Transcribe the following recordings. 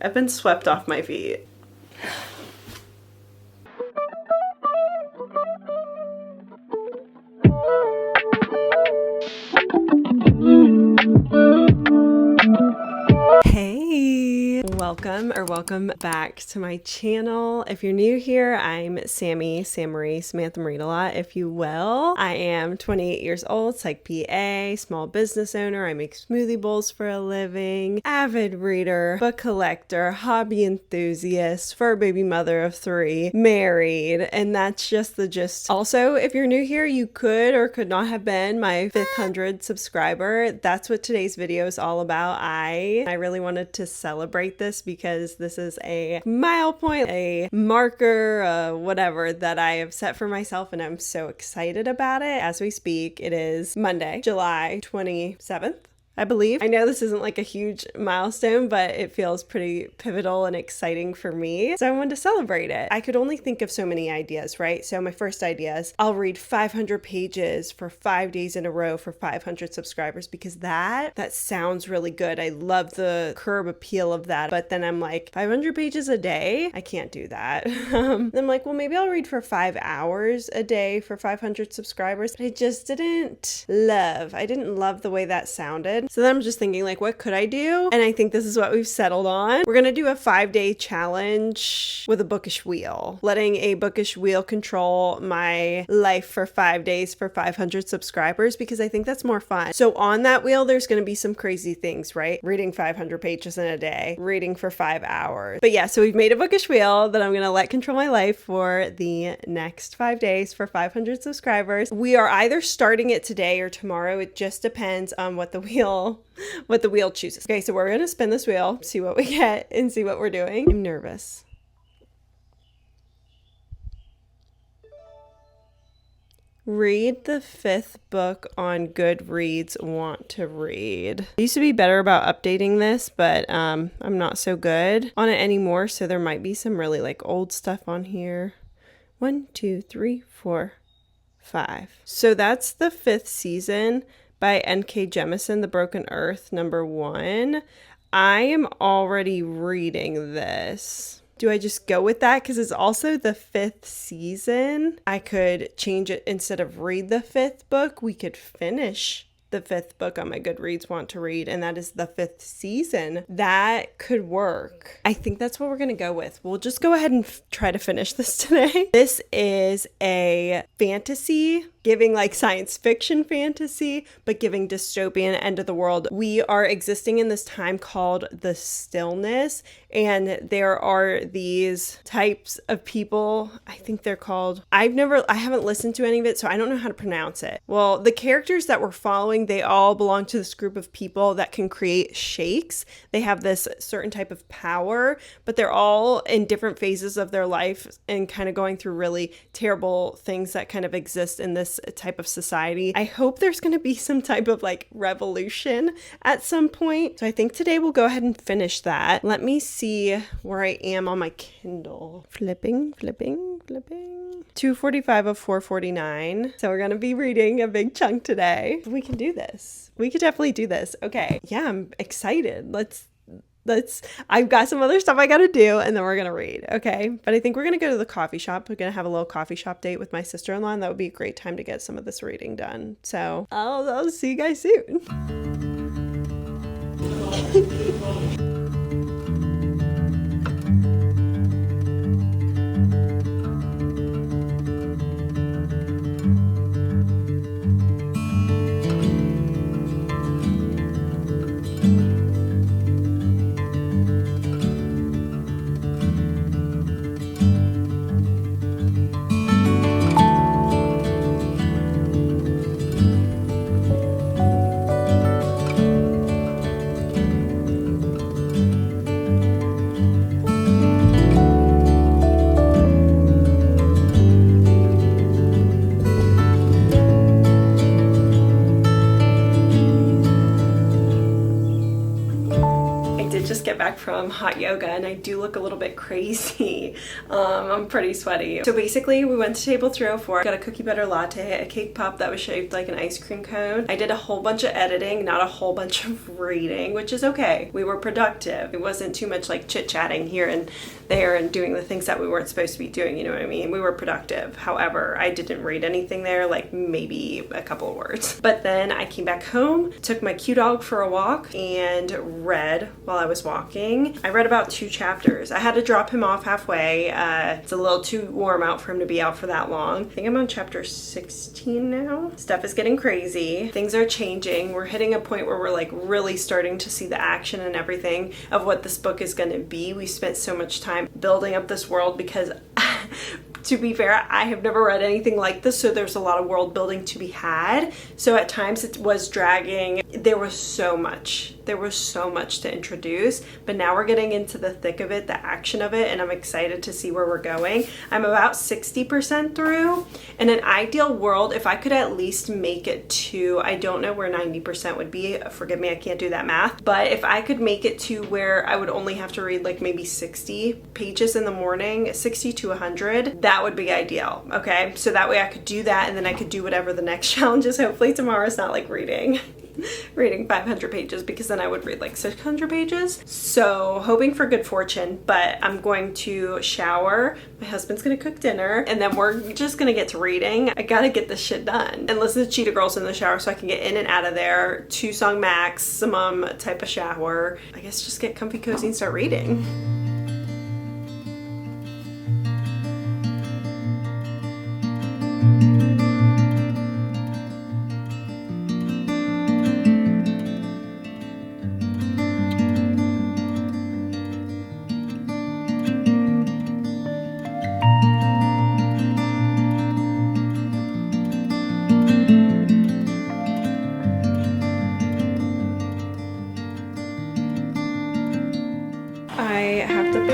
I've been swept off my feet. Hey, welcome back to my channel. If you're new here, I'm Sammy, Sam-Marie, Samantha Read-A-Lot, if you will. I am 28 years old, psych PA, small business owner. I make smoothie bowls for a living, avid reader, book collector, hobby enthusiast, fur baby mother of 3, married, and that's just the gist. Also, if you're new here, you could or could not have been my 500 subscriber. That's what today's video is all about. I really wanted to celebrate this because this is a milestone, a marker, whatever that I have set for myself, and I'm so excited about it. As we speak, it is Monday, July 27th. I believe. I know this isn't like a huge milestone, but it feels pretty pivotal and exciting for me. So I wanted to celebrate it. I could only think of so many ideas, right? So my first idea is I'll read 500 pages for 5 days in a row for 500 subscribers because that sounds really good. I love the curb appeal of that. But then I'm like, 500 pages a day? I can't do that. I'm like, well, maybe I'll read for 5 hours a day for 500 subscribers. But I just didn't love the way that sounded. So then I'm just thinking, like, what could I do? And I think this is what we've settled on. We're gonna do a 5-day challenge with a bookish wheel, letting a bookish wheel control my life for 5 days for 500 subscribers, because I think that's more fun. So on that wheel, there's gonna be some crazy things, right? Reading 500 pages in a day, reading for 5 hours. But yeah, so we've made a bookish wheel that I'm gonna let control my life for the next 5 days for 500 subscribers. We are either starting it today or tomorrow. It just depends on what the wheel chooses. Okay, so we're gonna spin this wheel, see what we get, and see what we're doing. I'm nervous. Read the 5th book on Goodreads. Want to read. I used to be better about updating this, but I'm not so good on it anymore, so there might be some really like old stuff on here. 1, 2, 3, 4, 5. So that's the 5th season by N.K. Jemisin, The Broken Earth, #1. I am already reading this. Do I just go with that? Because it's also the 5th season. I could change it. Instead of read the 5th book, we could finish the 5th book on my Goodreads Want to Read, and that is the 5th season. That could work. I think that's what we're gonna go with. We'll just go ahead and try to finish this today. This is a fantasy, giving like science fiction fantasy, but giving dystopian end of the world. We are existing in this time called the stillness, and there are these types of people. I think they're called, I haven't listened to any of it, so I don't know how to pronounce it. Well, the characters that we're following, they all belong to this group of people that can create shakes. They have this certain type of power, but they're all in different phases of their life and kind of going through really terrible things that kind of exist in this type of society. I hope there's going to be some type of like revolution at some point. So I think today we'll go ahead and finish that. Let me see where I am on my Kindle. Flipping. 245 of 449. So we're going to be reading a big chunk today. We can do this. We could definitely do this. Okay. Yeah, I'm excited. I've got some other stuff I gotta do, and then we're gonna read, okay? But I think we're gonna go to the coffee shop. We're gonna have a little coffee shop date with my sister-in-law, and that would be a great time to get some of this reading done. So I'll see you guys soon. hot yoga, and I do look a little bit crazy. I'm pretty sweaty. So basically we went to table 304, got a cookie butter latte, a cake pop that was shaped like an ice cream cone. I did a whole bunch of editing, not a whole bunch of reading, which is okay. We were productive. It wasn't too much like chit-chatting here and there and doing the things that we weren't supposed to be doing, you know what I mean? We were productive. However, I didn't read anything there, like maybe a couple of words. But then I came back home, took my cute dog for a walk, and read while I was walking. I read about 2 chapters. I had to drop him off halfway. It's a little too warm out for him to be out for that long. I think I'm on chapter 16 now. Stuff is getting crazy. Things are changing. We're hitting a point where we're like really starting to see the action and everything of what this book is going to be. We spent so much time building up this world because to be fair, I have never read anything like this, so there's a lot of world building to be had. So at times it was dragging. There was so much. There was so much to introduce, but now we're getting into the thick of it, the action of it, and I'm excited to see where we're going. I'm about 60% through. In an ideal world, if I could at least make it to, I don't know where 90% would be, forgive me, I can't do that math, but if I could make it to where I would only have to read like maybe 60 pages in the morning, 60 to 100, that would be ideal, okay? So that way I could do that, and then I could do whatever the next challenge is. Hopefully tomorrow's not like reading 500 pages, because then I would read like 600 pages. So hoping for good fortune, but I'm going to shower. My husband's gonna cook dinner, and then we're just gonna get to reading. I gotta get this shit done and listen to Cheetah Girls in the shower so I can get in and out of there. 2-song maximum type of shower. I guess just get comfy, cozy, and start reading.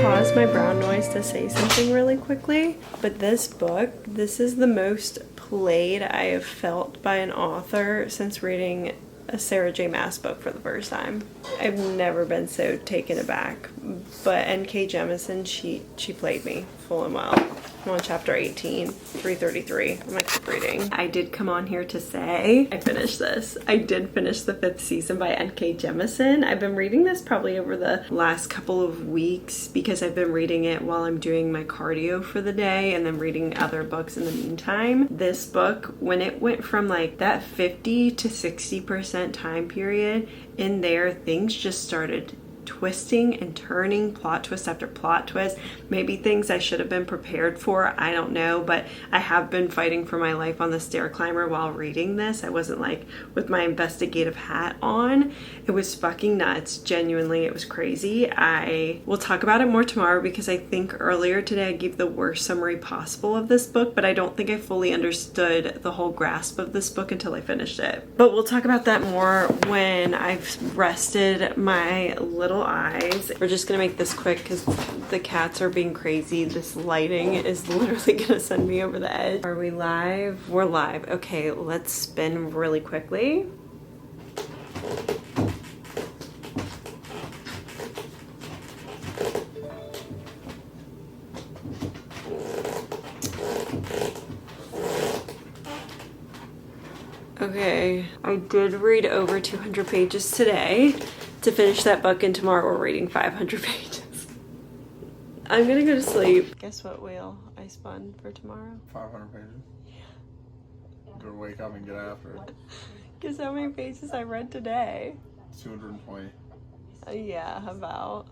Pause my brown noise to say something really quickly, but this book, this is the most played I have felt by an author since reading a Sarah J. Maas book for the first time. I've never been so taken aback, but N.K. Jemisin, she played me full and well. I'm on chapter 18, 333. I'm gonna keep reading. I did come on here to say I finished this. I did finish the 5th season by N.K. Jemisin. I've been reading this probably over the last couple of weeks because I've been reading it while I'm doing my cardio for the day and then reading other books in the meantime. This book, when it went from like that 50 to 60% time period in there, things just started twisting and turning, plot twist after plot twist. Maybe things I should have been prepared for, I don't know, but I have been fighting for my life on the stair climber while reading this. I wasn't like with my investigative hat on. It was fucking nuts. Genuinely, it was crazy. I will talk about it more tomorrow because I think earlier today I gave the worst summary possible of this book, but I don't think I fully understood the whole grasp of this book until I finished it. But we'll talk about that more when I've rested my little eyes. We're just gonna make this quick because the cats are being crazy. This lighting is literally gonna send me over the edge. Are we live? We're live. Okay, let's spin really quickly. Okay, I did read over 200 pages today to finish that book, and tomorrow we're reading 500 pages. I'm gonna go to sleep. Guess what wheel I spun for tomorrow? 500 pages? Yeah. Go wake up and get after it. Guess how many pages I read today? 220. Yeah, about.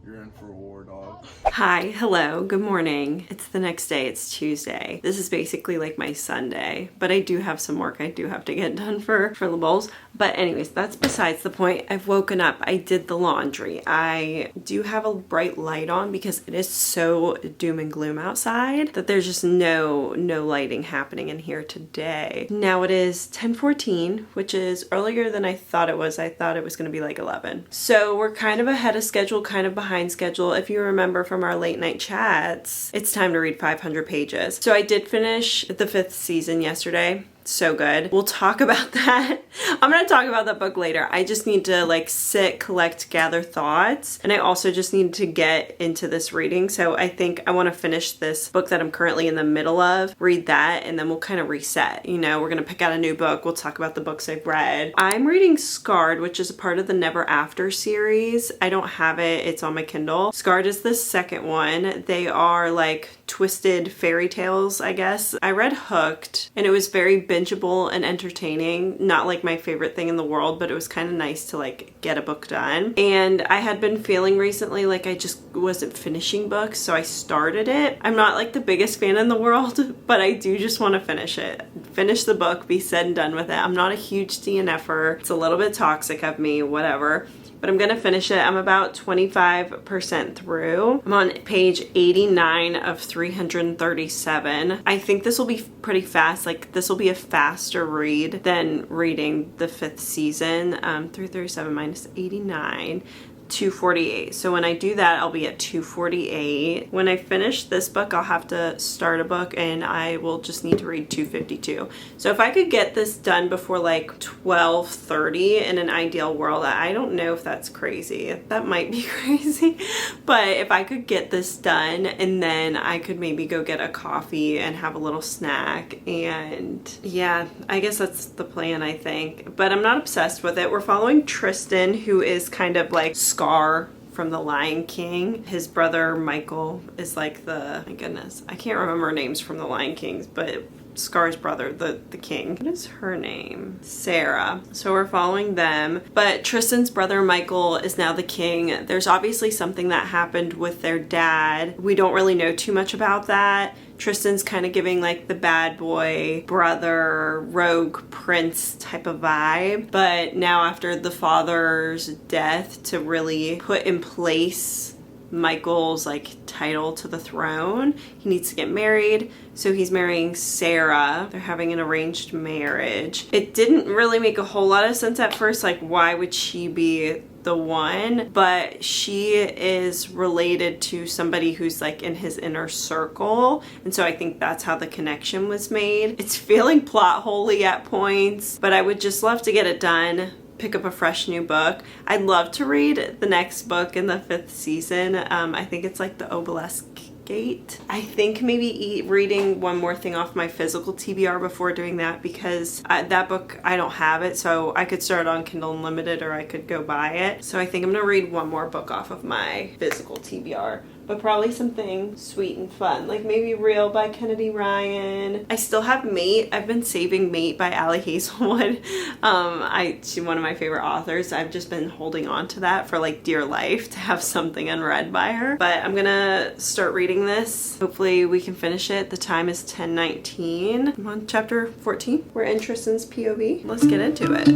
You're in for a war, dog. Hi, hello, good morning. It's the next day, it's Tuesday. This is basically like my Sunday, but I do have some work I do have to get done for the bowls. But anyways, that's besides the point. I've woken up, I did the laundry. I do have a bright light on because it is so doom and gloom outside that there's just no lighting happening in here today. Now it is 10:14, which is earlier than I thought it was. I thought it was gonna be like 11. So we're kind of ahead of schedule, kind of behind schedule. If you remember from our late night chats, it's time to read 500 pages. So I did finish the 5th season yesterday. So good. We'll talk about that. I'm going to talk about that book later. I just need to like sit, collect, gather thoughts. And I also just need to get into this reading. So I think I want to finish this book that I'm currently in the middle of, read that, and then we'll kind of reset. You know, we're going to pick out a new book. We'll talk about the books I've read. I'm reading Scarred, which is a part of the Never After series. I don't have it. It's on my Kindle. Scarred is the second one. They are like twisted fairy tales, I guess. I read Hooked, and it was very bingeable and entertaining. Not like my favorite thing in the world, but it was kind of nice to like get a book done. And I had been feeling recently like I just wasn't finishing books, so I started it. I'm not like the biggest fan in the world, but I do just want to finish it. Finish the book, be said and done with it. I'm not a huge DNFer. It's a little bit toxic of me, whatever. But I'm going to finish it. I'm about 25% through. I'm on page 89 of 337. I think this will be pretty fast. Like, this will be a faster read than reading the 5th season. 337 minus 89. 248. So when I do that, I'll be at 248. When I finish this book, I'll have to start a book and I will just need to read 252. So if I could get this done before like 12:30 in an ideal world, I don't know if that's crazy. That might be crazy. But if I could get this done and then I could maybe go get a coffee and have a little snack, and yeah, I guess that's the plan, I think. But I'm not obsessed with it. We're following Tristan, who is kind of like Scar from The Lion King. His brother Michael is like my goodness, I can't remember names from The Lion King, but Scar's brother, the king. What is her name? Sarah. So we're following them. But Tristan's brother Michael is now the king. There's obviously something that happened with their dad. We don't really know too much about that. Tristan's kind of giving like the bad boy, brother, rogue prince type of vibe. But now after the father's death, to really put in place Michael's like title to the throne, he needs to get married. So he's marrying Sarah. They're having an arranged marriage. It didn't really make a whole lot of sense at first, like why would she be the one? But she is related to somebody who's like in his inner circle, and so I think that's how the connection was made. It's feeling plot holey at points, but I would just love to get it done, pick up a fresh new book. I'd love to read the next book in the 5th season. I think it's like the Obelisk Gate. I think maybe reading one more thing off my physical TBR before doing that, because that book, I don't have it, so I could start on Kindle Unlimited or I could go buy it. So I think I'm gonna read one more book off of my physical TBR. But probably something sweet and fun, like maybe Real by Kennedy Ryan. I still have Mate. I've been saving Mate by Ali Hazelwood. She's one of my favorite authors. I've just been holding on to that for like dear life, to have something unread by her. But I'm gonna start reading this. Hopefully we can finish it. The time is 10:19. I'm on chapter 14. We're in Tristan's POV. Let's get into it.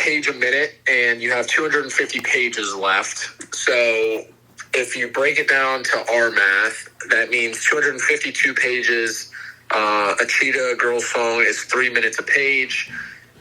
A minute, and you have 250 pages left. So if you break it down to our math, that means 252 pages. A cheetah girl song is 3 minutes a page.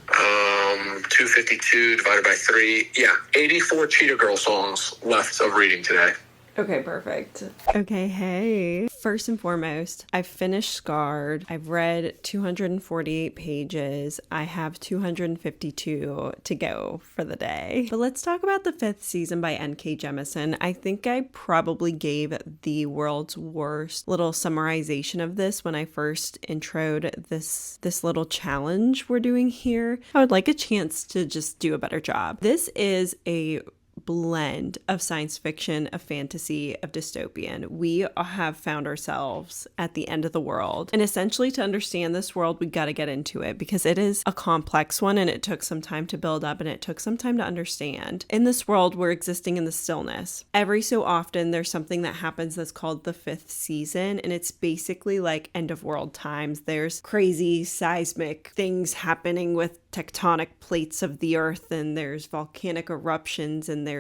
252 divided by 3. Yeah, 84 cheetah girl songs left of reading today. Okay, perfect. Okay, hey. First and foremost, I've finished Scarred. I've read 248 pages. I have 252 to go for the day. But let's talk about the 5th season by N.K. Jemisin. I think I probably gave the world's worst little summarization of this when I first introed this little challenge we're doing here. I would like a chance to just do a better job. This is a blend of science fiction, of fantasy, of dystopian. We have found ourselves at the end of the world. And essentially, to understand this world, we got to get into it because it is a complex one and it took some time to build up and it took some time to understand. In this world, we're existing in the stillness. Every so often, there's something that happens that's called the fifth season, and it's basically like end of world times. There's crazy seismic things happening with tectonic plates of the earth, and there's volcanic eruptions, and there's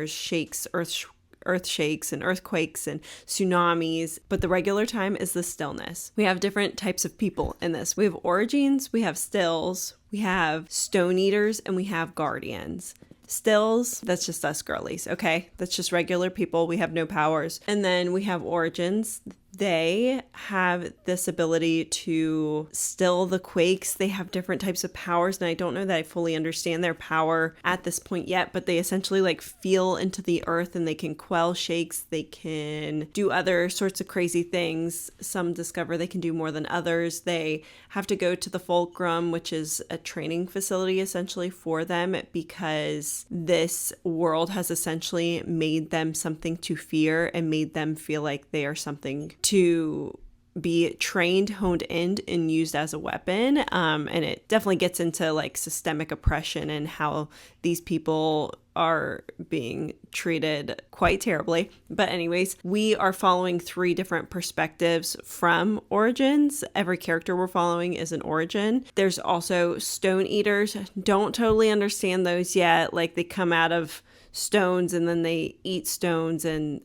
earth shakes and earthquakes and tsunamis, but the regular time is the stillness. We have different types of people in this. We have origins, we have stills, we have stone eaters, and we have guardians. Stills, that's just us girlies, okay? That's just regular people. We have no powers. And then we have origins. They have this ability to still the quakes. They have different types of powers, and I don't know that I fully understand their power at this point yet, but they essentially like feel into the earth and they can quell shakes. They can do other sorts of crazy things. Some discover they can do more than others. They have to go to the fulcrum, which is a training facility essentially for them, because this world has essentially made them something to fear and made them feel like they are something to be trained, honed in, and used as a weapon. And it definitely gets into like systemic oppression and how these people are being treated quite terribly. But anyways, we are following 3 different perspectives from origins. Every character we're following is an origin. There's also stone eaters. Don't totally understand those yet. Like they come out of stones and then they eat stones, and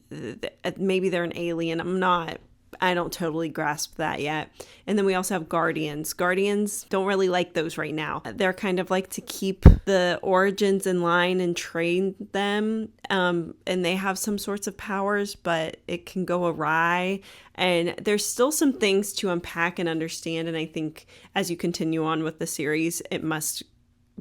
maybe they're an alien. I don't totally grasp that yet. And then we also have guardians. Guardians, don't really like those right now. They're kind of like to keep the origins in line and train them. And they have some sorts of powers, but it can go awry. And there's still some things to unpack and understand. And I think as you continue on with the series,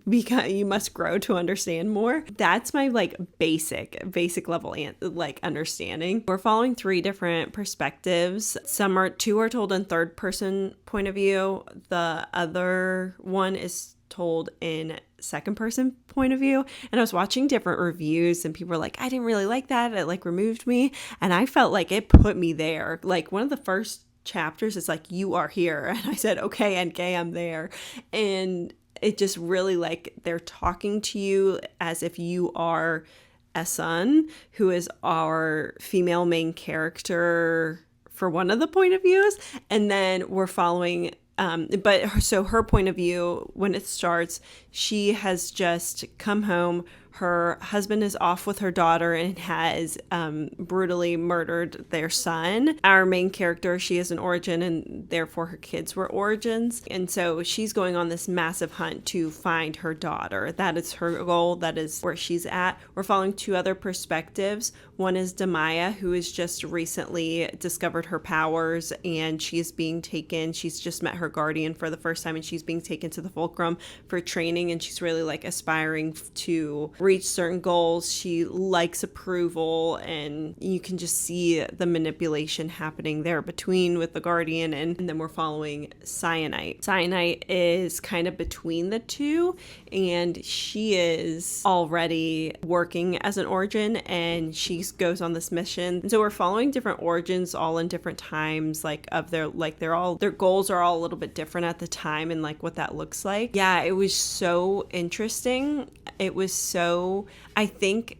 because you must grow to understand more. That's my like basic level like understanding. We're following 3 different perspectives. 2 are told in third person point of view. The other one is told in second person point of view. And I was watching different reviews and people were like, I didn't really like that. It like removed me. And I felt like it put me there. Like one of the first chapters is like, you are here. And I said, okay, NK, I'm there. And it just really like they're talking to you as if you are Esun, who is our female main character for one of the point of views. And then we're following, so her point of view, when it starts, she has just come home. Her husband is off with her daughter and has brutally murdered their son. Our main character, she is an origin, and therefore her kids were origins. And so she's going on this massive hunt to find her daughter. That is her goal. That is where she's at. We're following 2 other perspectives. One is Demaya, who has just recently discovered her powers, and she's being taken. She's just met her guardian for the first time, and she's being taken to the fulcrum for training, and she's really like aspiring to reach certain goals. She likes approval, and you can just see the manipulation happening there between with the guardian. And then we're following Cyanite. Cyanite is kind of between the 2, and she is already working as an origin, and she goes on this mission. And so we're following different origins all in different times, like of their goals are all a little bit different at the time and like what that looks like. Yeah, it was so interesting. I think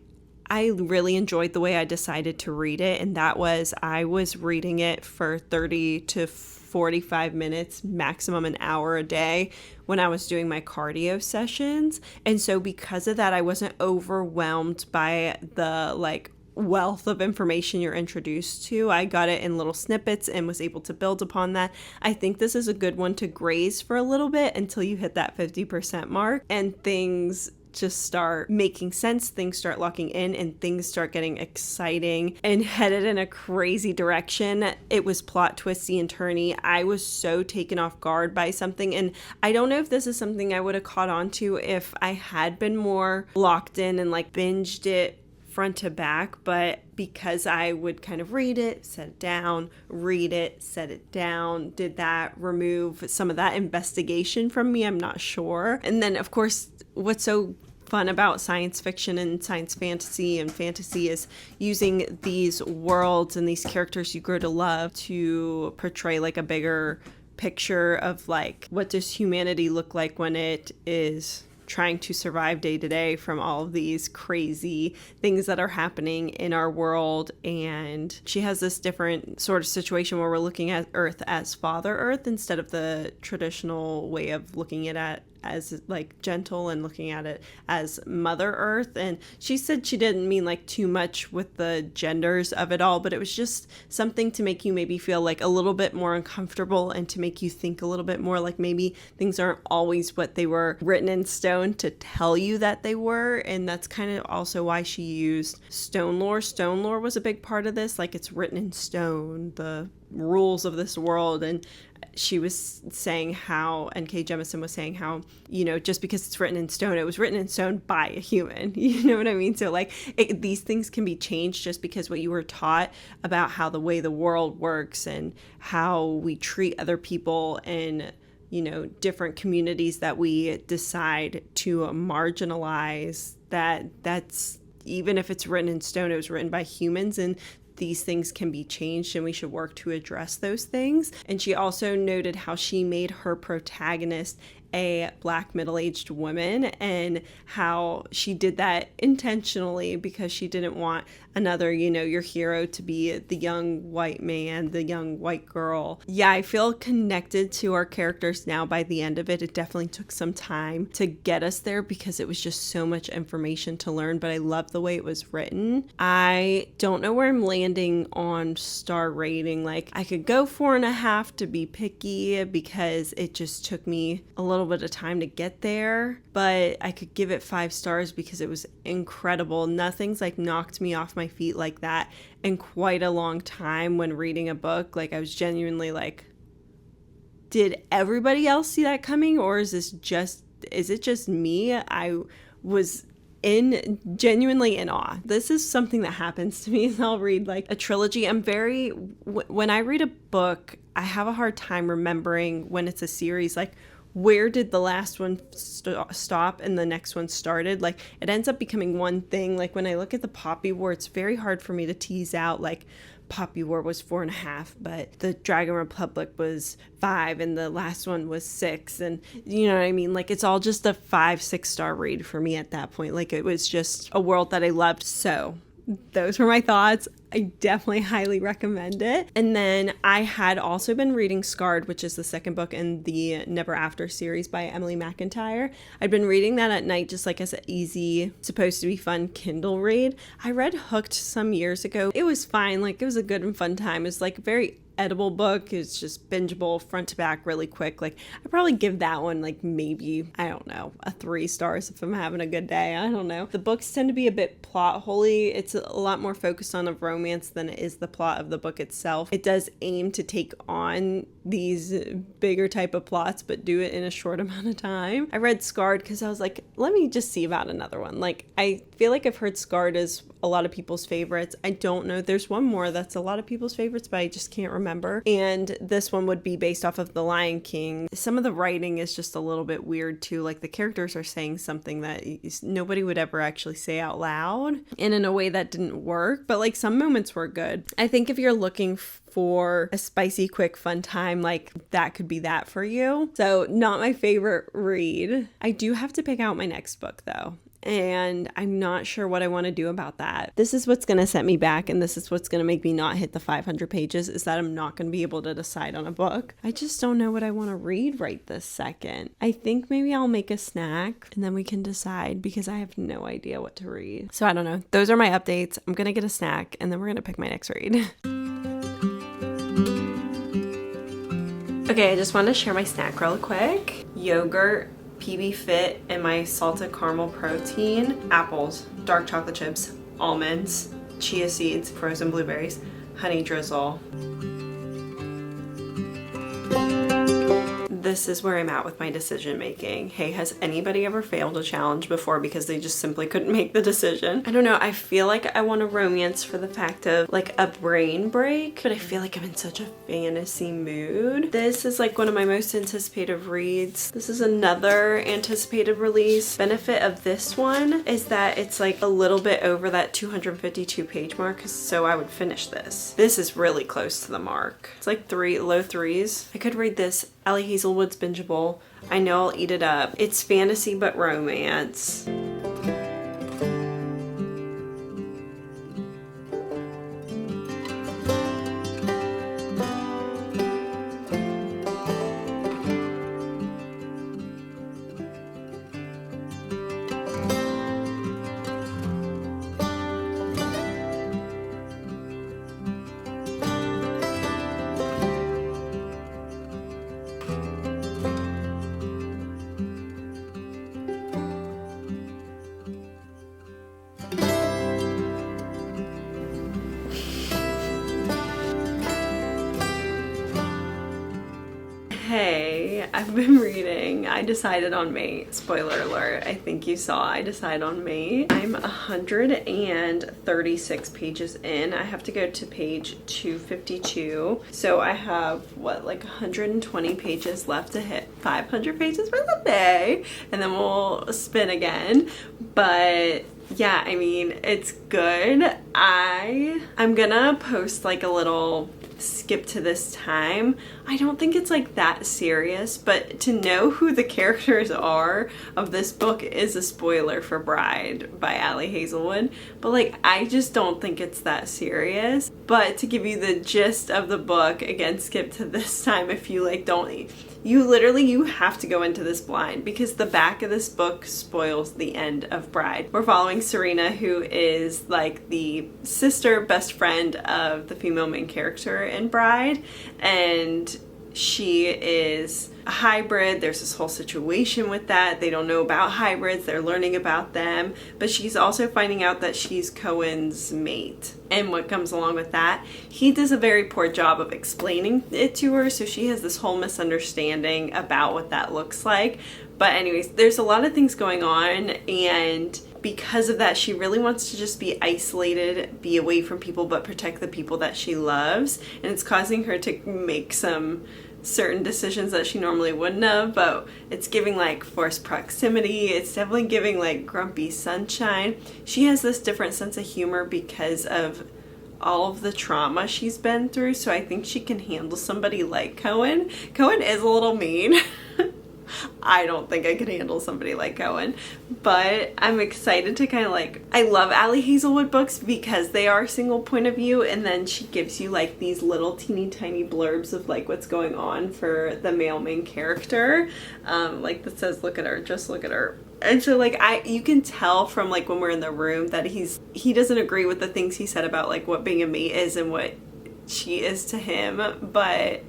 I really enjoyed the way I decided to read it, and that was I was reading it for 30 to 45 minutes, maximum an hour a day when I was doing my cardio sessions. And so because of that, I wasn't overwhelmed by the like wealth of information you're introduced to. I got it in little snippets and was able to build upon that. I think this is a good one to graze for a little bit until you hit that 50% mark and things just start making sense, things start locking in, and things start getting exciting and headed in a crazy direction. It was plot twisty and turny. I was so taken off guard by something, and I don't know if this is something I would have caught on to if I had been more locked in and like binged it front to back, but because I would kind of read it, set it down, read it, set it down, did that remove some of that investigation from me? I'm not sure. And then of course, what's so fun about science fiction and science fantasy and fantasy is using these worlds and these characters you grow to love to portray like a bigger picture of like, what does humanity look like when it is trying to survive day to day from all of these crazy things that are happening in our world. And she has this different sort of situation where we're looking at Earth as Father Earth instead of the traditional way of looking at it as like gentle and looking at it as Mother Earth. And she said she didn't mean like too much with the genders of it all, but it was just something to make you maybe feel like a little bit more uncomfortable and to make you think a little bit more like maybe things aren't always what they were written in stone to tell you that they were. And that's kind of also why she used stone lore. Stone lore was a big part of this, like it's written in stone, the rules of this world. And she was saying how, N.K. Jemisin was saying how, you know, just because it's written in stone, it was written in stone by a human. You know what I mean? So like these things can be changed just because what you were taught about how the way the world works and how we treat other people in, you know, different communities that we decide to marginalize, that's, even if it's written in stone, it was written by humans, and these things can be changed and we should work to address those things. And she also noted how she made her protagonist a Black middle-aged woman and how she did that intentionally because she didn't want another, you know, your hero to be the young white man, the young white girl. Yeah, I feel connected to our characters now by the end of it. It definitely took some time to get us there because it was just so much information to learn, but I love the way it was written. I don't know where I'm landing on star rating. Like I could go 4.5 to be picky because it just took me a little bit of time to get there, but I could give it 5 stars because it was incredible. Nothing's like knocked me off my feet like that in quite a long time when reading a book. Like I was genuinely like, did everybody else see that coming, or is it just me? I was genuinely in awe. This is something that happens to me. I'll read like a trilogy. When I read a book, I have a hard time remembering when it's a series, like where did the last one stop and the next one started. Like it ends up becoming one thing. Like when I look at the Poppy War, it's very hard for me to tease out like Poppy War was 4.5, but the Dragon Republic was 5 and the last one was 6. And you know what I mean? Like it's all just a 5-6 star read for me at that point. Like it was just a world that I loved. So those were my thoughts. I definitely highly recommend it. And then I had also been reading Scarred, which is the second book in the Never After series by Emily McIntire. I'd been reading that at night just like as an easy, supposed to be fun Kindle read. I read Hooked some years ago. It was fine. Like it was a good and fun time. It was like a very edible book. It's just bingeable front to back really quick. Like I'd probably give that one like maybe, I don't know, a 3 stars if I'm having a good day. I don't know. The books tend to be a bit plot holy. It's a lot more focused on a romance than it is the plot of the book itself. It does aim to take on these bigger type of plots, but do it in a short amount of time. I read Scarred because I was like, let me just see about another one. Like I feel like I've heard Scarred is a lot of people's favorites. I don't know. There's one more that's a lot of people's favorites, but I just can't remember. And this one would be based off of The Lion King. Some of the writing is just a little bit weird too. Like the characters are saying something that nobody would ever actually say out loud, and in a way that didn't work. But like some moments were good. I think if you're looking for a spicy, quick, fun time, like that could be that for you. So not my favorite read. I do have to pick out my next book though, and I'm not sure what I want to do about that. This is what's going to set me back, and this is what's going to make me not hit the 500 pages, is that I'm not going to be able to decide on a book. I just don't know what I want to read right this second. I think maybe I'll make a snack and then we can decide, because I have no idea what to read. So I don't know. Those are my updates. I'm going to get a snack and then we're going to pick my next read. Okay, I just wanted to share my snack real quick. Yogurt, PB Fit, and my salted caramel protein, apples, dark chocolate chips, almonds, chia seeds, frozen blueberries, honey drizzle. this is where I'm at with my decision making. Hey, has anybody ever failed a challenge before because they just simply couldn't make the decision? I don't know. I feel like I want a romance for the fact of like a brain break, but I feel like I'm in such a fantasy mood. This is like one of my most anticipated reads. This is another anticipated release. Benefit of this one is that it's like a little bit over that 252 page mark, so I would finish this. This is really close to the mark. It's like low threes. I could read this. Ali Hazelwood's bingeable. I know I'll eat it up. It's fantasy but romance. Hey, I've been reading I Decided on Mate. Spoiler alert, I think you saw I Decided on Mate. I'm 136 pages in. I have to go to page 252. So I have, what, like 120 pages left to hit 500 pages for the day. And then we'll spin again. But yeah, I mean, it's good. I'm gonna post like a little skip to this time. I don't think it's like that serious, but to know who the characters are of this book is a spoiler for Bride by Ali Hazelwood, but like I just don't think it's that serious. But to give you the gist of the book, again, skip to this time if you like don't, you have to go into this blind because the back of this book spoils the end of Bride. We're following Serena, who is like the sister best friend of the female main character in Bride, and she is a hybrid. There's this whole situation with that. They don't know about hybrids. They're learning about them, but she's also finding out that she's Cohen's mate and what comes along with that. He does a very poor job of explaining it to her, so she has this whole misunderstanding about what that looks like. But anyways, there's a lot of things going on, and because of that, she really wants to just be isolated, be away from people, but protect the people that she loves. And it's causing her to make some certain decisions that she normally wouldn't have, but it's giving like forced proximity. It's definitely giving like grumpy sunshine. She has this different sense of humor because of all of the trauma she's been through, so I think she can handle somebody like Cohen. Cohen is a little mean. I don't think I could handle somebody like Cohen, but I'm excited to kind of like, I love Ali Hazelwood books because they are single point of view, and then she gives you like these little teeny tiny blurbs of like what's going on for the male main character, like that says, look at her, just look at her. And so like you can tell from like when we're in the room that he doesn't agree with the things he said about like what being a mate is and what she is to him, but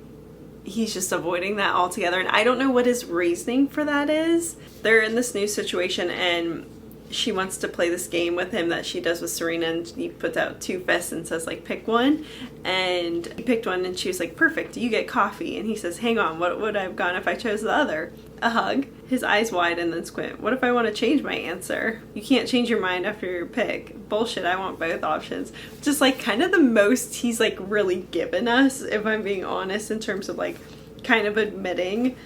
he's just avoiding that altogether. And I don't know what his reasoning for that is. They're in this new situation and she wants to play this game with him that she does with Serena, and he puts out two fists and says like pick one, and he picked one and she was like perfect, you get coffee. And he says, hang on, what would I have gone if I chose the other? A hug. His eyes widen and then squint. What if I want to change my answer? You can't change your mind after your pick. Bullshit, I want both options. Just like kind of the most he's like really given us, if I'm being honest, in terms of like kind of admitting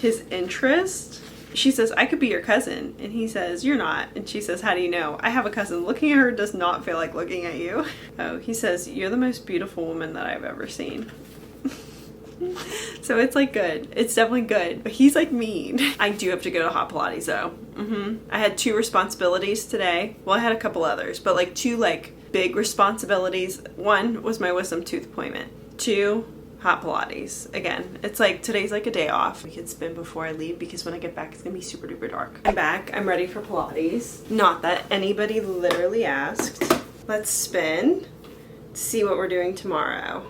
his interest. She says, I could be your cousin. And he says, you're not. And she says, how do you know? I have a cousin. Looking at her does not feel like looking at you. Oh, he says, you're the most beautiful woman that I've ever seen. So it's like good. It's definitely good. But he's like mean. I do have to go to hot Pilates though. I had 2 responsibilities today. Well, I had a couple others, but like 2 like big responsibilities. 1 was my wisdom tooth appointment. 2, hot Pilates. Again, it's like today's like a day off. We could spin before I leave because when I get back it's gonna be super duper dark. I'm back. I'm ready for Pilates. Not that anybody literally asked. Let's spin to see what we're doing tomorrow.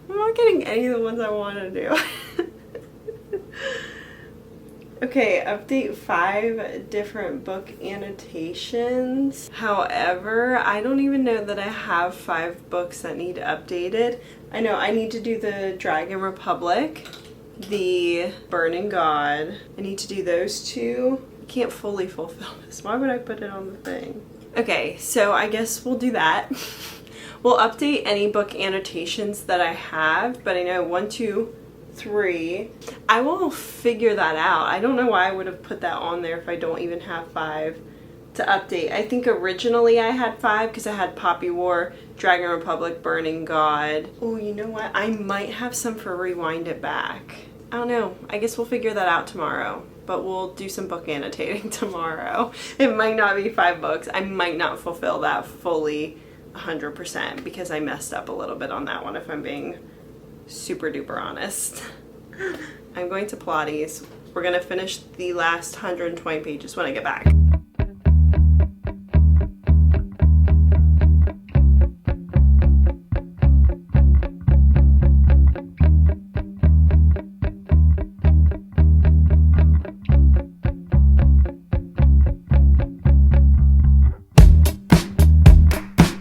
I'm not getting any of the ones I want to do. Okay. Okay, update 5 different book annotations. However, I don't even know that I have 5 books that need updated. I know I need to do the Dragon Republic, the Burning God. I need to do those 2. I can't fully fulfill this. Why would I put it on the thing? Okay, so I guess we'll do that. We'll update any book annotations that I have, but I know 1, 2, 3. I will figure that out. I don't know why I would have put that on there if I don't even have 5 to update. I think originally I had 5 because I had Poppy War, Dragon Republic, Burning God. Oh, you know what? I might have some for Rewind It Back. I don't know. I guess we'll figure that out tomorrow. But we'll do some book annotating tomorrow. It might not be 5 books. I might not fulfill that fully 100% because I messed up a little bit on that one if I'm being super duper honest. I'm going to Pilates. We're gonna finish the last 120 pages when I get back.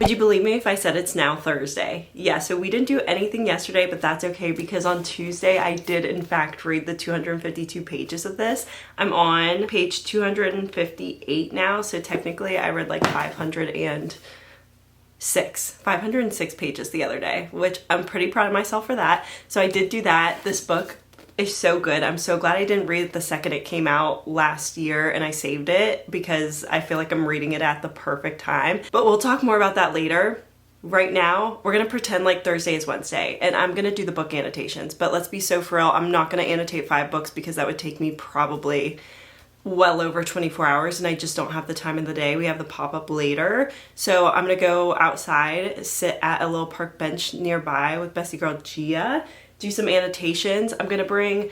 Would you believe me if I said it's now Thursday? Yeah, so we didn't do anything yesterday, but that's okay because on Tuesday I did in fact read the 252 pages of this. I'm on page 258 now, so technically I read like 506 pages the other day, which I'm pretty proud of myself for that. So I did do that. This book is so good. I'm so glad I didn't read it the second it came out last year and I saved it because I feel like I'm reading it at the perfect time. But we'll talk more about that later. Right now, we're gonna pretend like Thursday is Wednesday and I'm gonna do the book annotations. But let's be so for real, I'm not gonna annotate 5 books because that would take me probably well over 24 hours and I just don't have the time in the day. We have the pop-up later. So I'm gonna go outside, sit at a little park bench nearby with Bessie Girl Gia, do some annotations. I'm gonna bring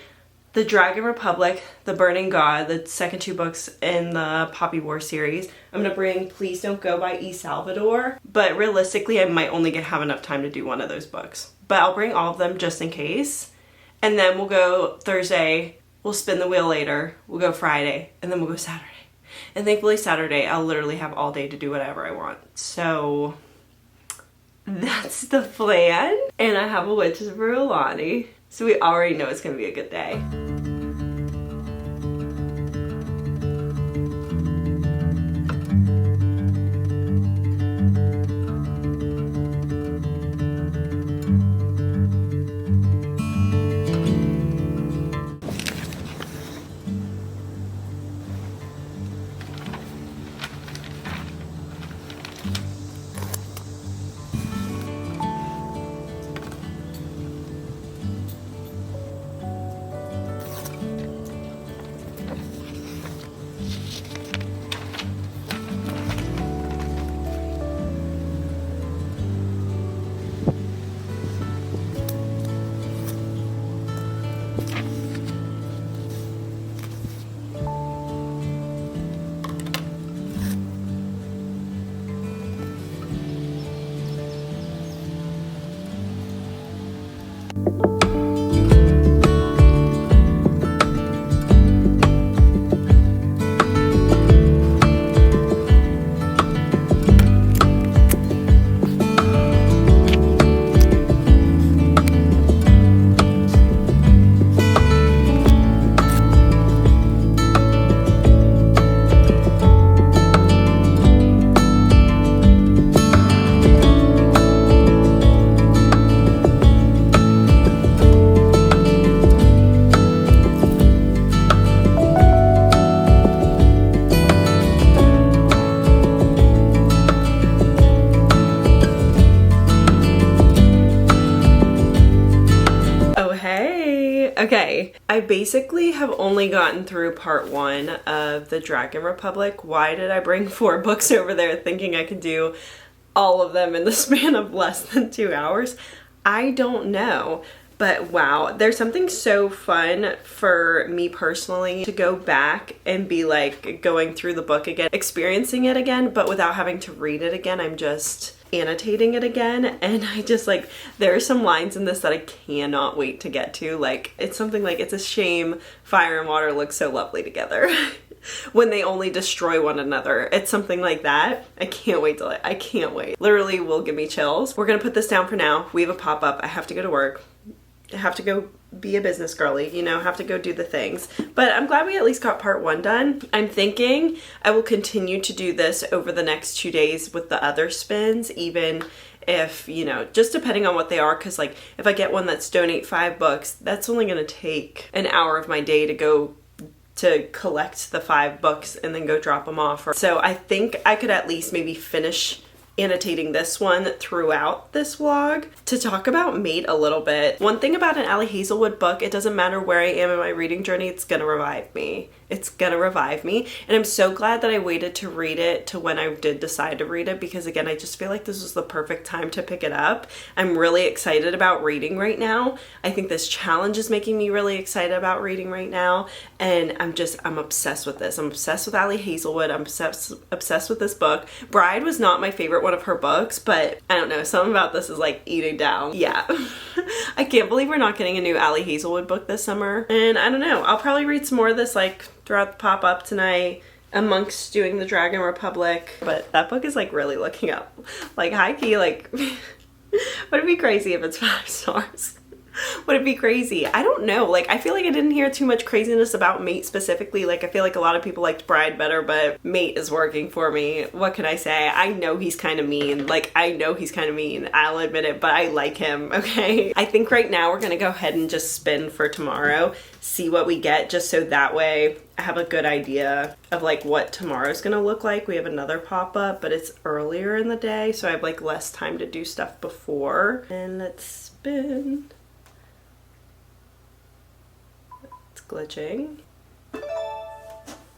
the Dragon Republic, the Burning God, the second 2 books in the Poppy War series. I'm gonna bring Please Don't Go by E. Salvador, but realistically I might only have enough time to do one of those books. But I'll bring all of them just in case. And then we'll go Thursday, we'll spin the wheel later, we'll go Friday, and then we'll go Saturday. And thankfully Saturday I'll literally have all day to do whatever I want. So that's the plan. And I have a Witch's Brew Alani. So we already know it's gonna be a good day. Okay, I basically have only gotten through part 1 of the Dragon Republic. Why did I bring 4 books over there thinking I could do all of them in the span of less than 2 hours? I don't know. But wow, there's something so fun for me personally to go back and be like going through the book again, experiencing it again, but without having to read it again. annotating it again, and I just like, there are some lines in this that I cannot wait to get to. Like, it's something like, it's a shame fire and water look so lovely together when they only destroy one another. It's something like that. I can't wait to, I can't wait. Literally will give me chills. We're gonna put this down for now. We have a pop-up. I have to go to work. I have to go be a business girly, you know, have to go do the things. But I'm glad we at least got part 1 done. I'm thinking I will continue to do this over the next 2 days with the other spins, even if, you know, just depending on what they are, because like if I get one that's donate 5 books, that's only going to take an hour of my day to go to collect the 5 books and then go drop them off. So I think I could at least maybe finish annotating this one throughout this vlog. To talk about Mate a little bit, one thing about an Ali Hazelwood book, it doesn't matter where I am in my reading journey, it's gonna revive me. It's gonna revive me, and I'm so glad that I waited to read it to when I did decide to read it, because again, I just feel like this was the perfect time to pick it up. I'm really excited about reading right now. I think this challenge is making me really excited about reading right now, and I'm obsessed with this. I'm obsessed with Ali Hazelwood. I'm obsessed with this book. Bride was not my favorite one of her books, but I don't know, something about this is like eating down. Yeah. I can't believe we're not getting a new Ali Hazelwood book this summer, and I don't know, I'll probably read some more of this like throughout the pop-up tonight amongst doing the Dragon Republic. But that book is like really looking up, like high key, like would it be crazy if it's 5 stars? Would it be crazy? I don't know. Like, I feel like I didn't hear too much craziness about Mate specifically. Like, I feel like a lot of people liked Bride better, but Mate is working for me. What can I say? I know he's kind of mean. Like, I know he's kind of mean. I'll admit it, but I like him, okay? I think right now we're gonna go ahead and just spin for tomorrow, see what we get, just so that way I have a good idea of like what tomorrow's gonna look like. We have another pop-up, but it's earlier in the day, so I have like less time to do stuff before. And let's spin. Glitching.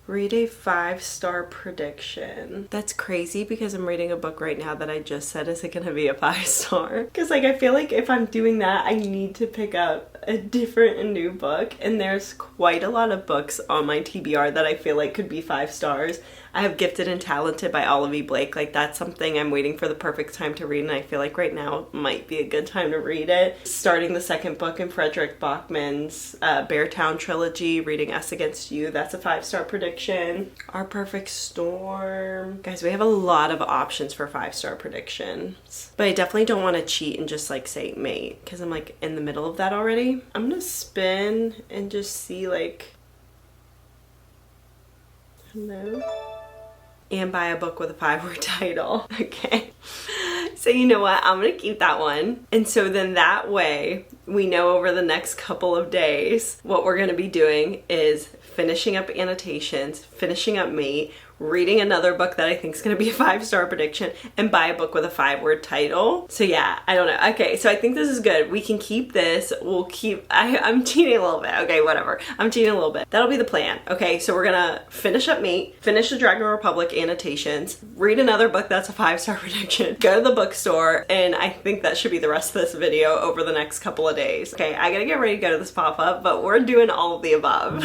Read a 5-star prediction. That's crazy because I'm reading a book right now that I just said isn't gonna be a 5-star. Because like I feel like if I'm doing that, I need to pick up a different and new book, and there's quite a lot of books on my TBR that I feel like could be 5 stars. I have Gifted and Talented by Olive Blake. Like, that's something I'm waiting for the perfect time to read, and I feel like right now might be a good time to read it. Starting the 2nd book in Fredrik Backman's Beartown trilogy, reading Us Against You. That's a 5-star prediction. Our Perfect Storm. Guys, we have a lot of options for 5-star predictions. But I definitely don't want to cheat and just like say Mate, because I'm like in the middle of that already. I'm gonna spin and just see like, hello? And buy a book with a 5-word title. Okay. So you know what? I'm gonna keep that one. And so then that way we know over the next couple of days what we're gonna be doing is finishing up Annotations, finishing up Mate, reading another book that I think is going to be a 5-star prediction, and buy a book with a 5-word title. So yeah, I don't know. Okay, so I think this is good. We can keep this. We'll keep, I'm cheating a little bit. Okay, whatever. I'm cheating a little bit. That'll be the plan. Okay, so we're gonna finish up Mate, finish the Dragon Republic Annotations, read another book that's a 5-star prediction, go to the bookstore, and I think that should be the rest of this video over the next couple of days. Okay, I gotta get ready to go to this pop-up, but we're doing all of the above.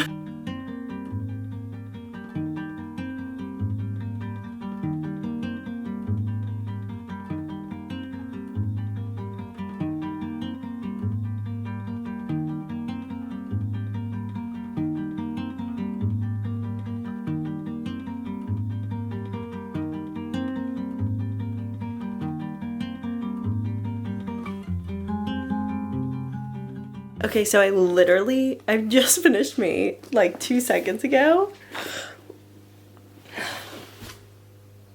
Okay, so I've just finished Mate like 2 seconds ago.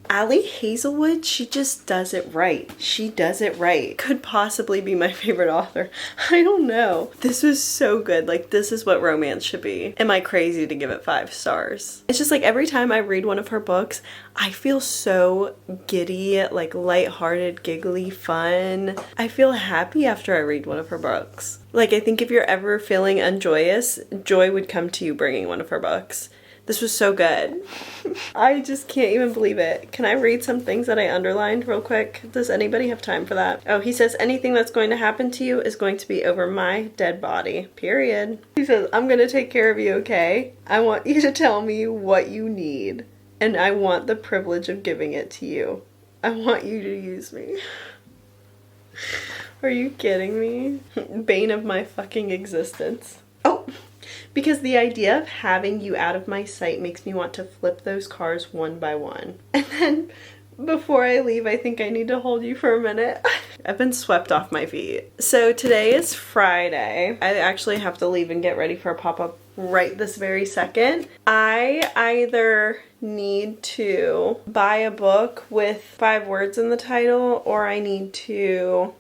Ali Hazelwood, she just does it right. She does it right. Could possibly be my favorite author. I don't know. This was so good. Like, this is what romance should be. Am I crazy to give it 5 stars? It's just like every time I read one of her books, I feel so giddy, like lighthearted, giggly, fun. I feel happy after I read one of her books. Like, I think if you're ever feeling unjoyous, joy would come to you bringing one of her books. This was so good. I just can't even believe it. Can I read some things that I underlined real quick? Does anybody have time for that? Oh, he says, anything that's going to happen to you is going to be over my dead body. Period. He says, I'm going to take care of you, okay? I want you to tell me what you need, and I want the privilege of giving it to you. I want you to use me. Are you kidding me? Bane of my fucking existence. Oh, because the idea of having you out of my sight makes me want to flip those cars one by one. And then before I leave, I think I need to hold you for a minute. I've been swept off my feet. So today is Friday. I actually have to leave and get ready for a pop-up right this very second. I either need to buy a book with 5 words in the title, or I need to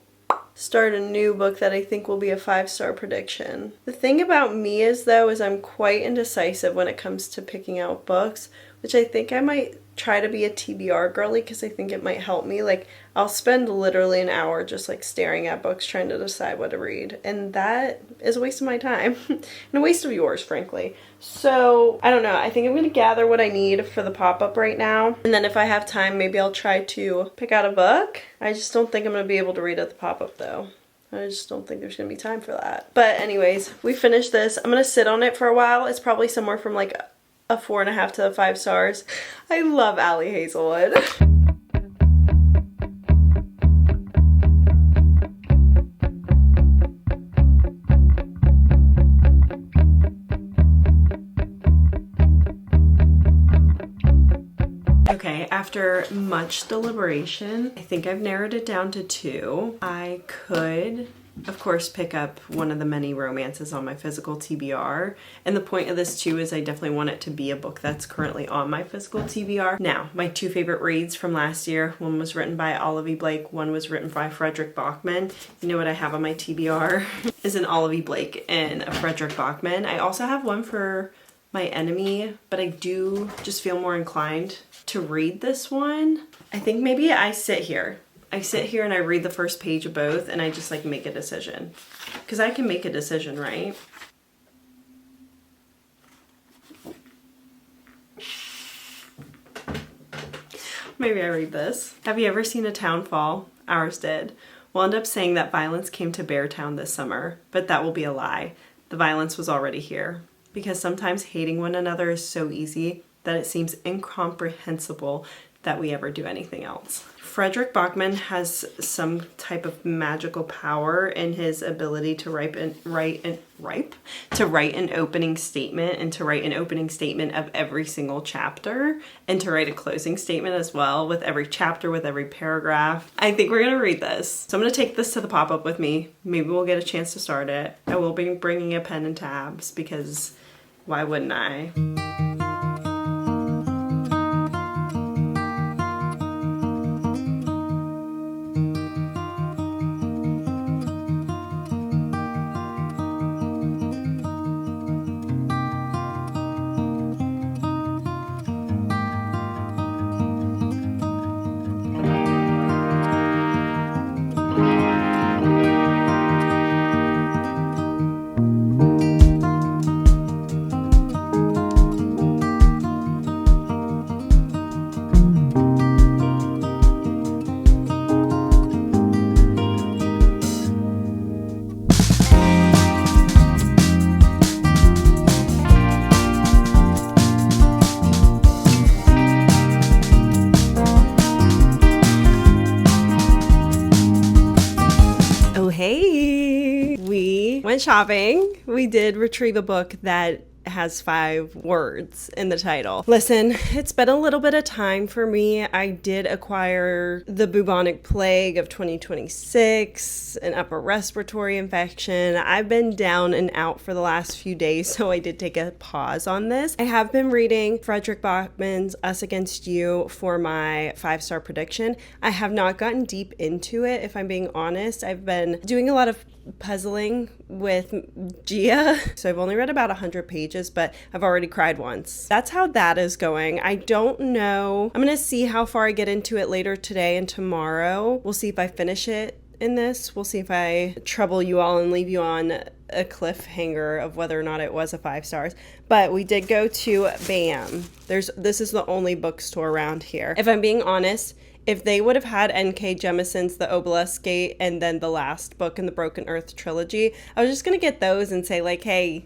start a new book that I think will be a 5-star prediction. The thing about me is I'm quite indecisive when it comes to picking out books, which I think I might try to be a TBR girly because I think it might help me. Like, I'll spend literally an hour just like staring at books trying to decide what to read, and that is a waste of my time and a waste of yours, frankly. So I don't know, I think I'm gonna gather what I need for the pop-up right now, and then if I have time, maybe I'll try to pick out a book. I just don't think I'm gonna be able to read at the pop-up though. I just don't think there's gonna be time for that. But anyways, we finished this. I'm gonna sit on it for a while. It's probably somewhere from like a 4.5 to 5 stars. I love Ali Hazelwood. Okay, after much deliberation, I think I've narrowed it down to 2. I could, of course, pick up one of the many romances on my physical TBR. And the point of this too is I definitely want it to be a book that's currently on my physical TBR. Now, my 2 favorite reads from last year, one was written by Olivia Blake, one was written by Fredrik Backman. You know what I have on my TBR is an Olivia Blake and a Fredrik Backman. I also have one for my enemy, but I do just feel more inclined to read this one. I think maybe I sit here and I read the first page of both and I just like make a decision. Because I can make a decision, right? Maybe I read this. Have you ever seen a town fall? Ours did. We'll end up saying that violence came to Beartown this summer, but that will be a lie. The violence was already here. Because sometimes hating one another is so easy that it seems incomprehensible that we ever do anything else. Fredrik Backman has some type of magical power in his ability to write an opening statement, and to write an opening statement of every single chapter, and to write a closing statement as well with every chapter, with every paragraph. I think we're gonna read this. So I'm gonna take this to the pop-up with me. Maybe we'll get a chance to start it. I will be bringing a pen and tabs because why wouldn't I? Went shopping. We did retrieve a book that has 5 words in the title. Listen, it's been a little bit of time for me. I did acquire the bubonic plague of 2026, an upper respiratory infection. I've been down and out for the last few days, so I did take a pause on this. I have been reading Fredrik Backman's Us Against You for my 5-star prediction. I have not gotten deep into it, if I'm being honest. I've been doing a lot of puzzling with Gia, so I've only read about 100 pages, but I've already cried once. That's how that is going. I don't know. I'm gonna see how far I get into it later today and tomorrow. We'll see if I finish it in this. We'll see if I trouble you all and leave you on a cliffhanger of whether or not it was a 5 stars. But we did go to BAM. This is the only bookstore around here. If I'm being honest, if they would have had N.K. Jemisin's The Obelisk Gate and then the last book in the Broken Earth trilogy, I was just going to get those and say like, hey,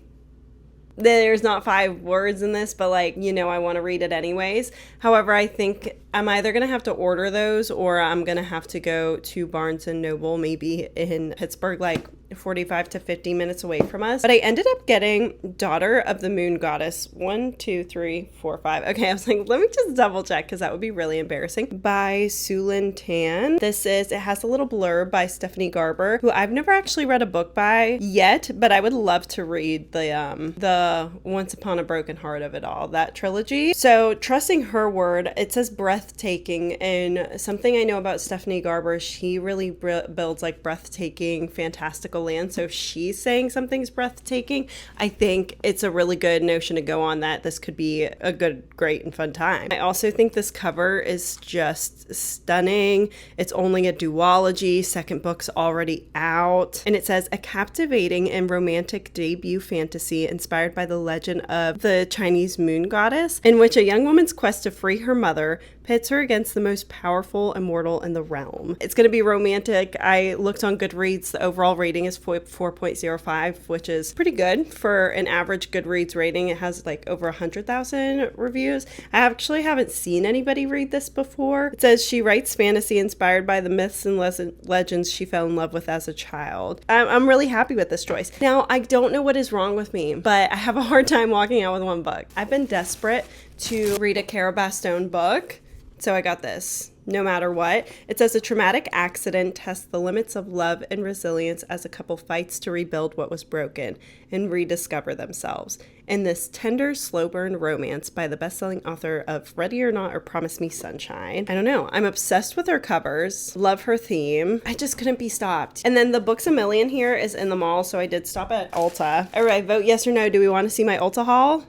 there's not 5 words in this, but like, I want to read it anyways. However, I think I'm either going to have to order those or I'm going to have to go to Barnes and Noble, maybe in Pittsburgh, like 45 to 50 minutes away from us. But I ended up getting Daughter of the Moon Goddess 1, 2, 3, 4, 5. Okay, I was like, let me just double check because that would be really embarrassing. By Sulin Tan. It has a little blurb by Stephanie Garber, who I've never actually read a book by yet, but I would love to read the Once Upon a Broken Heart of it all, that trilogy. So trusting her word, it says breathtaking, and something I know about Stephanie Garber, she really builds like breathtaking, fantastical land. So if she's saying something's breathtaking, I think it's a really good notion to go on that this could be a good, great, and fun time. I also think this cover is just stunning. It's only a duology. Second book's already out. And it says, a captivating and romantic debut fantasy inspired by the legend of the Chinese moon goddess, in which a young woman's quest to free her mother pits her against the most powerful immortal in the realm. It's going to be romantic. I looked on Goodreads. The overall rating is 4.05, which is pretty good for an average Goodreads rating. It has like over 100,000 reviews. I actually haven't seen anybody read this before. It says she writes fantasy inspired by the myths and legends she fell in love with as a child. I'm really happy with this choice. Now, I don't know what is wrong with me, but I have a hard time walking out with one book. I've been desperate to read a Cara Bastone book, so I got this. No matter what. It says a traumatic accident tests the limits of love and resilience as a couple fights to rebuild what was broken and rediscover themselves. In this tender, slow-burn romance by the best-selling author of Ready or Not or Promise Me Sunshine. I don't know. I'm obsessed with her covers. Love her theme. I just couldn't be stopped. And then the Books A Million here is in the mall, so I did stop at Ulta. All right, vote yes or no. Do we want to see my Ulta haul?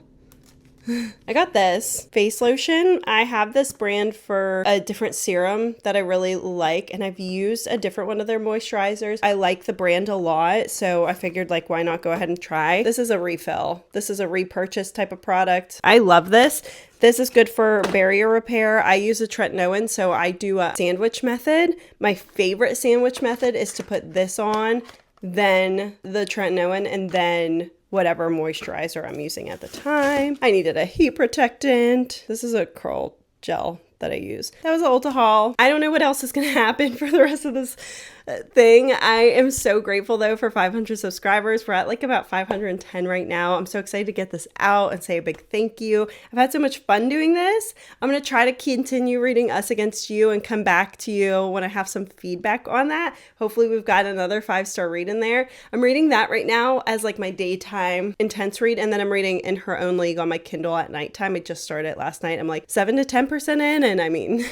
I got this face lotion. I have this brand for a different serum that I really like, and I've used a different one of their moisturizers. I like the brand a lot, so I figured like why not go ahead and try. This is a refill. This is a repurchase type of product. I love this. This is good for barrier repair. I use a tretinoin, so I do a sandwich method. My favorite sandwich method is to put this on, then the tretinoin, and then whatever moisturizer I'm using at the time. I needed a heat protectant. This is a curl gel that I use. That was an Ulta haul. I don't know what else is going to happen for the rest of this thing. I am so grateful though for 500 subscribers. We're at like about 510 right now. I'm so excited to get this out and say a big thank you. I've had so much fun doing this. I'm going to try to continue reading Us Against You and come back to you when I have some feedback on that. Hopefully we've got another 5-star read in there. I'm reading that right now as like my daytime intense read, and then I'm reading In Her Own League on my Kindle at nighttime. I just started last night. I'm like 7 to 10% in, and I mean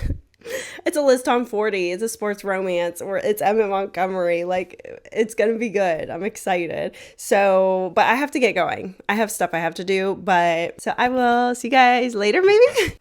it's a Liz Tom 40, it's a sports romance, or it's Emmett Montgomery. Like, it's gonna be good. I'm excited. So, but I have to get going. I have stuff I have to do, so I will see you guys later maybe.